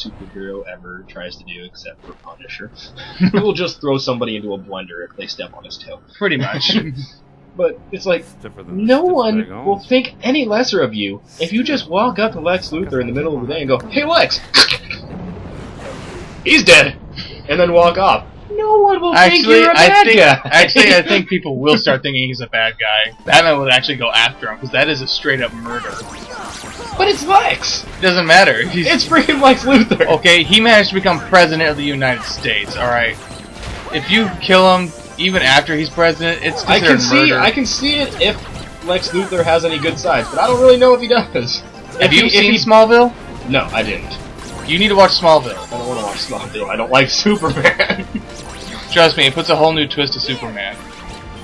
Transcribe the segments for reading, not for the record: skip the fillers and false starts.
superhero ever tries to do, except for Punisher. He will just throw somebody into a blender if they step on his toe. Pretty much. But it's like, no one will think any lesser of you if you just walk up to Lex Luthor in the middle of the day and go, "Hey Lex, he's dead," and then walk off. No one will think you're a bad guy. Actually, I think people will start thinking he's a bad guy. Batman would actually go after him, because that is a straight-up murder. But it's Lex! Doesn't matter. It's freaking Lex Luthor! Okay, he managed to become president of the United States, alright? If you kill him, even after he's president, it's considered murder. I can see it if Lex Luthor has any good sides, but I don't really know if he does. Have you seen Smallville? No, I didn't. You need to watch Smallville. I don't want to watch Smallville. I don't like Superman. Trust me, it puts a whole new twist to Superman.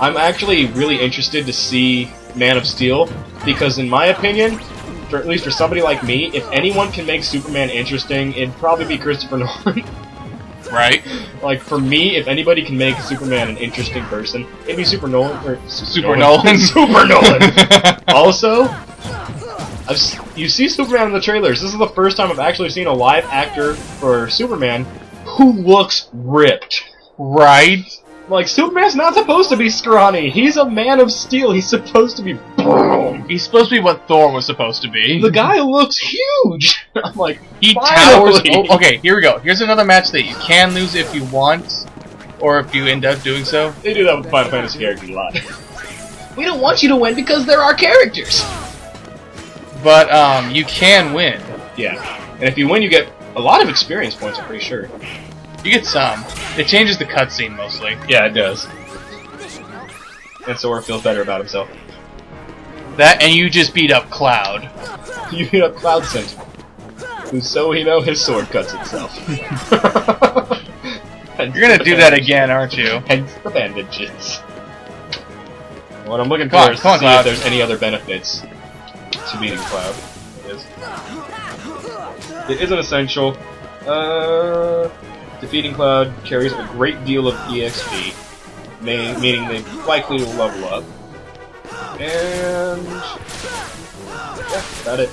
I'm actually really interested to see Man of Steel, because in my opinion, at least for somebody like me, if anyone can make Superman interesting, it'd probably be Christopher Nolan. Right? Like, for me, if anybody can make Superman an interesting person, it'd be Super Nolan. Super Nolan. Super Nolan! Also, you see Superman in the trailers. This is the first time I've actually seen a live actor for Superman who looks ripped. Right? Like, Superman's not supposed to be scrawny. He's a man of steel. He's supposed to be boom. He's supposed to be what Thor was supposed to be. The guy looks huge. I'm like, he towers. Oh, okay, here we go. Here's another match that you can lose if you want, or if you end up doing so. They do that with Final Fantasy characters a lot. We don't want you to win because they're our characters. But, you can win. Yeah. And if you win, you get a lot of experience points, I'm pretty sure. You get some. It changes the cutscene, mostly. Yeah, it does. And Sora feels better about himself. That, and you just beat up Cloud. You beat up Cloud Sentinel. Who, so we know, his sword cuts itself. You're gonna do that again, aren't you? Hence the bandages. What I'm looking for is to see if there's any other benefits to beating Cloud. It is an essential. Defeating Cloud carries a great deal of EXP, meaning they likely will level up. And yeah, that's about it.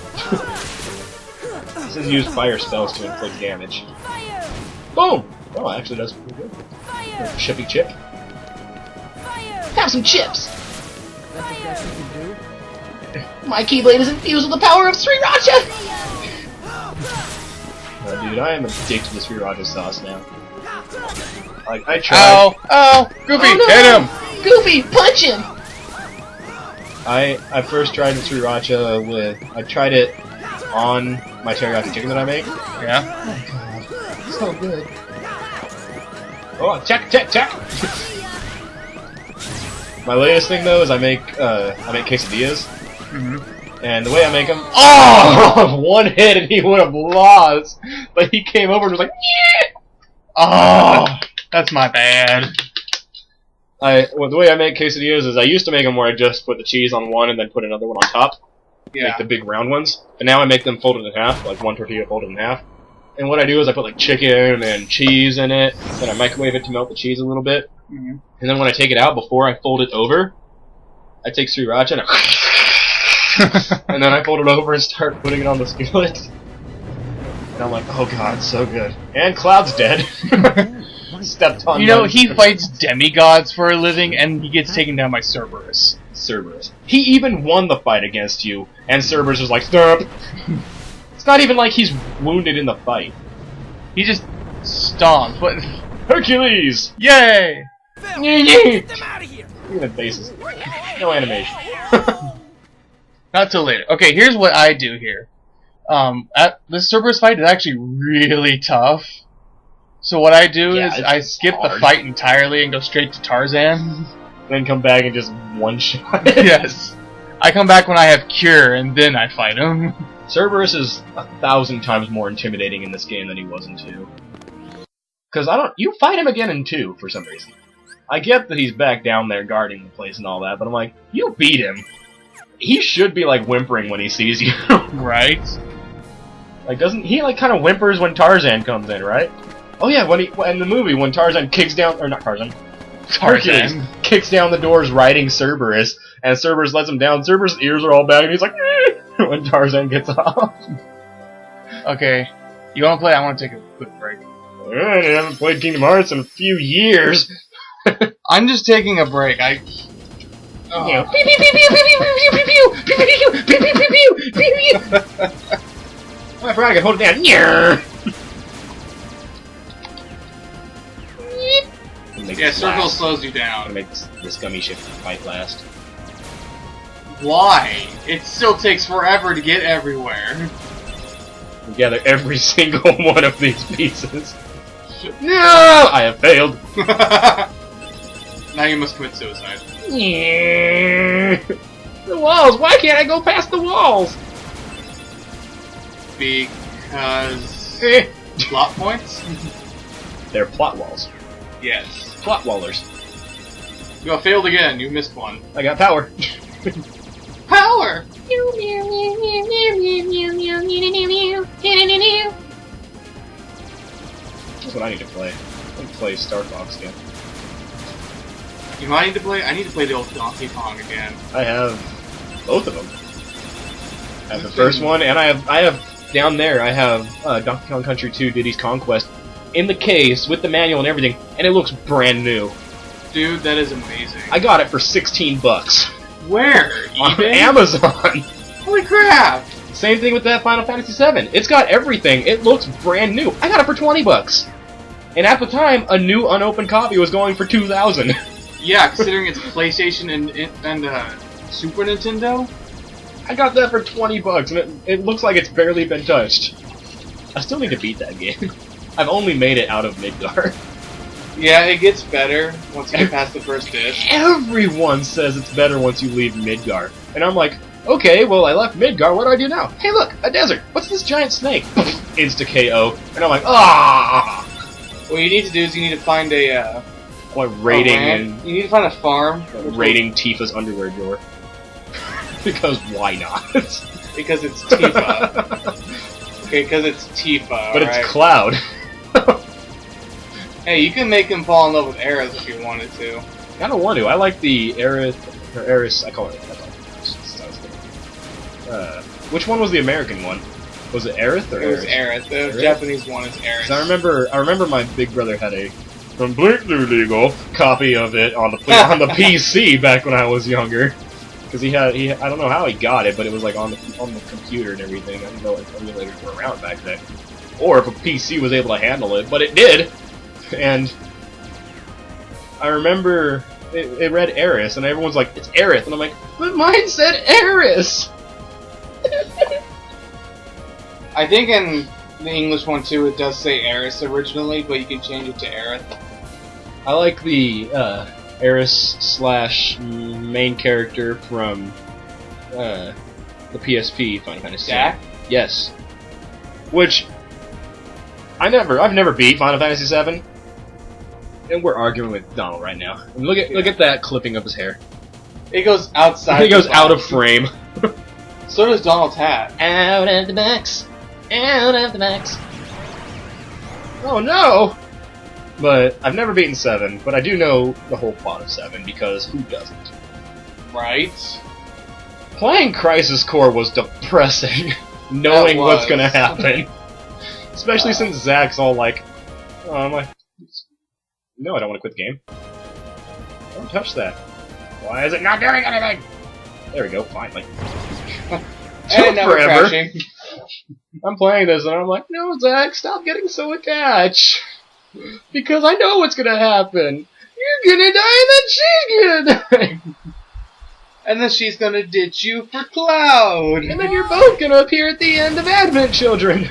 It says use fire spells to inflict damage. Boom! Oh, actually that's pretty good. Chippy chip. Have some chips! My Keyblade is infused with the power of Sriracha! Dude, I am addicted to Sriracha sauce now. Like, I tried. Ow! Oh! Goofy! Oh, no. Hit him! Goofy! Punch him! I first tried the Sriracha with... I tried it on my teriyaki chicken that I make. Yeah? Oh god. So good. Oh, check! My latest thing, though, is I make quesadillas. Mm-hmm. And the way I make them, one hit and he would have lost. But he came over and was like, yeah! Oh, that's my bad. The way I make quesadillas is I used to make them where I just put the cheese on one and then put another one on top. Yeah. Like the big round ones. But now I make them folded in half, like one tortilla folded in half. And what I do is I put like chicken and cheese in it, then I microwave it to melt the cheese a little bit. Mm-hmm. And then when I take it out, before I fold it over, I take sriracha and and then I fold it over and start putting it on the skillet. And I'm like, oh god, so good. And Cloud's dead. Stepped on. You know, he fights demigods for a living, and he gets taken down by Cerberus. He even won the fight against you, and Cerberus is like, stop! It's not even like he's wounded in the fight. He just stomped. But Hercules! Yay! Get them out of here! Even faces. No animation. Not till later. Okay, here's what I do here. This Cerberus fight is actually really tough. So what I do is I skip the fight entirely and go straight to Tarzan. Then come back and just one-shot. Yes. I come back when I have Cure, and then I fight him. Cerberus is 1,000 times more intimidating in this game than he was in 2. Because you fight him again in 2 for some reason. I get that he's back down there guarding the place and all that, but I'm like, you beat him. He should be like whimpering when he sees you. Right? Like, doesn't he like kind of whimpers when Tarzan comes in, right? Oh yeah, in the movie when Tarzan kicks down, or not Tarzan, Hercules kicks down the doors riding Cerberus, and Cerberus lets him down. Cerberus' ears are all back, and he's like, when Tarzan gets off. Okay. You want to play? I want to take a quick break. Alright, I haven't played Kingdom Hearts in a few years. I'm just taking a break. I forgot I could hold it down. Yeah, circle slows you down. I'm gonna make this gummy ship fight last. Why? It still takes forever to get everywhere. Gather every single one of these pieces. No! I have failed. Now you must commit suicide. The walls! Why can't I go past the walls? Because... plot points? They're plot walls. Yes. Plot wallers. You have failed again. You missed one. I got power. Power! That's what I need to play. I need to play Star Fox again. You might need to play? I need to play the old Donkey Kong again. I have both of them. I have the first one, and I have down there, I have Donkey Kong Country 2 Diddy's Conquest in the case with the manual and everything, and it looks brand new. Dude, that is amazing. I got it for $16. Where? On eBay? Amazon. Holy crap! Same thing with that Final Fantasy VII. It's got everything. It looks brand new. I got it for $20. And at the time, a new unopened copy was going for $2,000. Yeah, considering it's PlayStation and Super Nintendo. I got that for $20, and it looks like it's barely been touched. I still need to beat that game. I've only made it out of Midgar. Yeah, it gets better once you get past the first disc. Everyone says it's better once you leave Midgar. And I'm like, okay, well, I left Midgar, what do I do now? Hey, look, a desert. What's this giant snake? Insta-KO. And I'm like, ah! What you need to do is you need to find a, raiding you need to find a farm. Raiding Tifa's underwear drawer. Because why not? Because it's Tifa. Okay, because it's Tifa, but right? It's Cloud. Hey, you can make him fall in love with Aerith if you wanted to. I don't want to. I like the Aerith, or Aeris, I call it. Which one was the American one? Was it Aerith or It was Aerith. The Aerith? Japanese one is Aerith. I remember my big brother had a completely legal copy of it on the PC back when I was younger. Because he I don't know how he got it, but it was like on the computer and everything. I don't know if emulators were around back then, or if a PC was able to handle it, but it did. And I remember it read Aeris, and everyone's like, "It's Aerith," and I'm like, "But mine said Aeris." I think in the English one too, it does say Aeris originally, but you can change it to Aerith. I like the Aeris / main character from the PSP Final Fantasy. Jack? Yes. Which I've never beat Final Fantasy VII, and we're arguing with Donald right now. And look at that clipping of his hair. It goes outside. It goes out of frame. So does Donald's hat. Out of the box. Out of the box. Oh no! But I've never beaten 7, but I do know the whole plot of 7, because who doesn't? Right? Playing Crisis Core was depressing, knowing what's gonna happen. Especially since Zach's all like, no, I don't want to quit the game. Don't touch that. Why is it not doing anything? There we go, finally. And now we're crashing. I'm playing this and I'm like, no, Zach, stop getting so attached. Because I know what's gonna happen. You're gonna die and then she's gonna die. And then she's gonna ditch you for Cloud. And then you're both gonna appear at the end of Advent Children.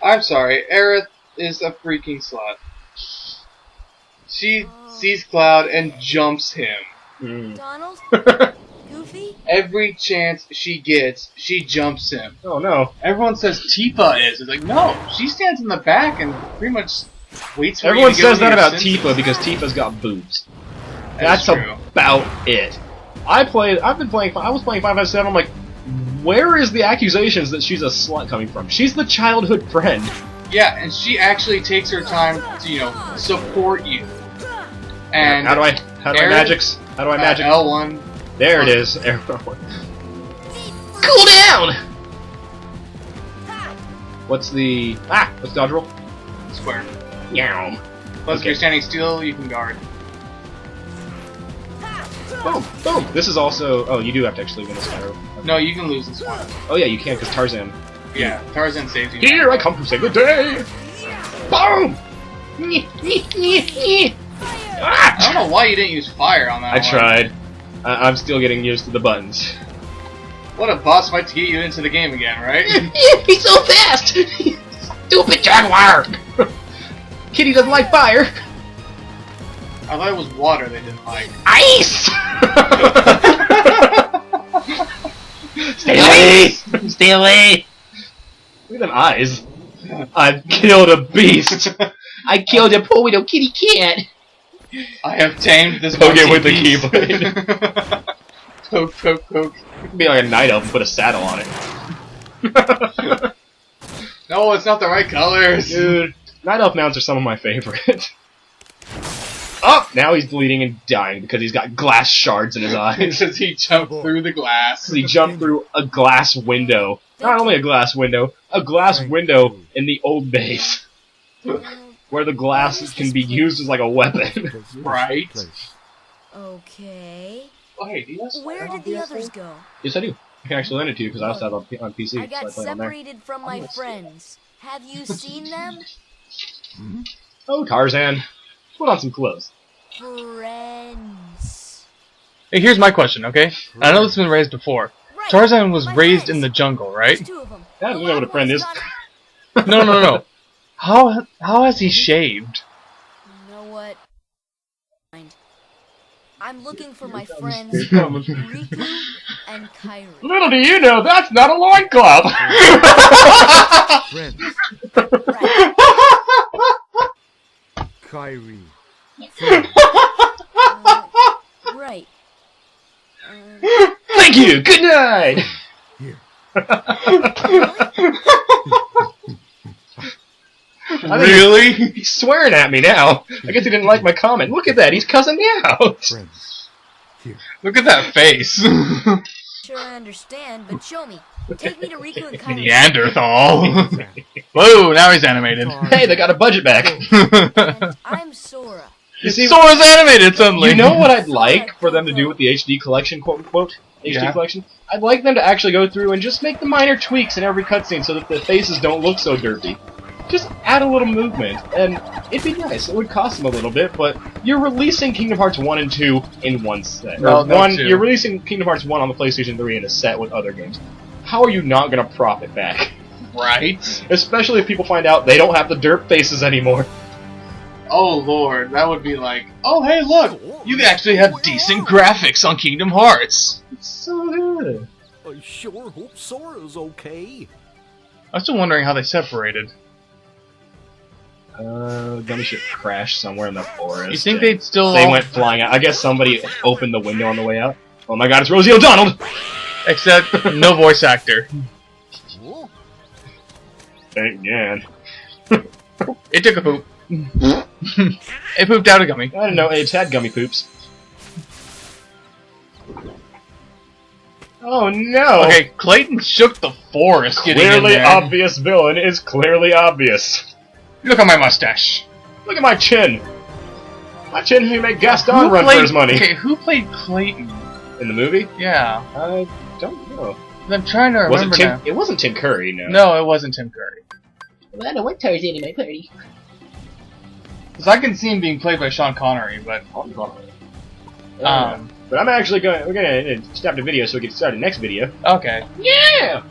I'm sorry, Aerith is a freaking slut. She sees Cloud and jumps him. Donald? Goofy? Every chance she gets, she jumps him. Oh no. Everyone says Tifa is. It's like, no, she stands in the back and pretty much waits for Everyone you to go says that your about senses. Tifa because Tifa's got boobs. That's true. About it. I was playing Final Fantasy VII, I'm like, where is the accusations that she's a slut coming from? She's the childhood friend. Yeah, and she actually takes her time to, support you. And how do I magics? How do I magic? L1. There it is. Cool down! What's the dodge roll? Square. Meow. Plus, if you're standing still, you can guard. Boom, boom. This is also. Oh, you do have to actually win this battle. No, you can lose this one. Oh yeah, you can because Tarzan. Yeah, Tarzan saves you. Here I come to save the day. Boom. I don't know why you didn't use fire on that I one. tried. I'm still getting used to the buttons. What a boss fight to get you into the game again, right? He's so fast! Stupid jaguar! Kitty doesn't like fire! I thought it was water they didn't like. Ice! Stay away! Stay away! Look at them eyes. I've killed a beast! I killed a poor little kitty cat! I have tamed this Poke it monkey with the beast. keyblade. Poke, poke, poke. You can be like a night elf and put a saddle on it. No, it's not the right colors. Dude, night elf mounts are some of my favorite. Oh, now he's bleeding and dying because he's got glass shards in his eyes. Because he jumped through the glass. He jumped through a glass window. Not only a glass window in the old days. Where the glass can be used as like a weapon. Right? Okay. Oh, hey, do you have Where did the others go? Yes, I do. I can actually lend it to you because I also have it on PC. I got so I play on there. separated from my friends. Have you seen them? Oh, Tarzan. Put on some clothes. Friends. Hey, here's my question, okay? I know this has been raised before. Right. Tarzan was My raised friends. in the jungle, right? There's two of them. I don't know what a friend is. No. How has he shaved? You know what? I'm looking for my friends Riku and Kyrie. Little do you know, that's not a loincloth! Friends. Right. Kyrie. Right. Thank you! Good night! Here. Really? He's swearing at me now. I guess he didn't like my comment. Look at that, he's cussing me out! Friends. Here. Look at that face. Sure, I understand, but show me. Take me to Riku and Kyrie. Neanderthal. Whoa, now he's animated. Hey, they got a budget back. And I'm Sora. You see, Sora's animated suddenly. you know what I'd like for them to do with the HD collection, quote unquote? HD Yeah. collection? I'd like them to actually go through and just make the minor tweaks in every cutscene so that the faces don't look so derpy. Just add a little movement, and it'd be nice. It would cost them a little bit, but you're releasing Kingdom Hearts 1 and 2 in one set. No, not two. You're releasing Kingdom Hearts 1 on the PlayStation 3 in a set with other games. How are you not going to profit back? Right? Especially if people find out they don't have the derp faces anymore. Oh lord, that would be like, oh hey look, you actually have decent graphics on Kingdom Hearts. It's so good. I sure hope Sora's okay. I'm still wondering how they separated. Gummy ship crashed somewhere in the forest. You think they'd still They all- went flying out. I guess somebody opened the window on the way out. Oh my god, it's Rosie O'Donnell! Except no voice actor. Whoa. Thank God. It took a poop. It pooped out a gummy. I didn't know apes had gummy poops. Oh no! Okay, Clayton shook the forest getting in Clearly there. obvious villain is clearly obvious. Look at my mustache. Look at my chin. My chin can make Gaston run for his money. Okay, who played Clayton? In the movie? Yeah, I don't know. I'm trying to Was it remember Tim? now. It wasn't Tim Curry, no. No, it wasn't Tim Curry. Well, I don't want Tarzan in my party. Because I can see him being played by Sean Connery, but But I'm actually going. We're gonna stop the video so we can start the next video. okay. Yeah.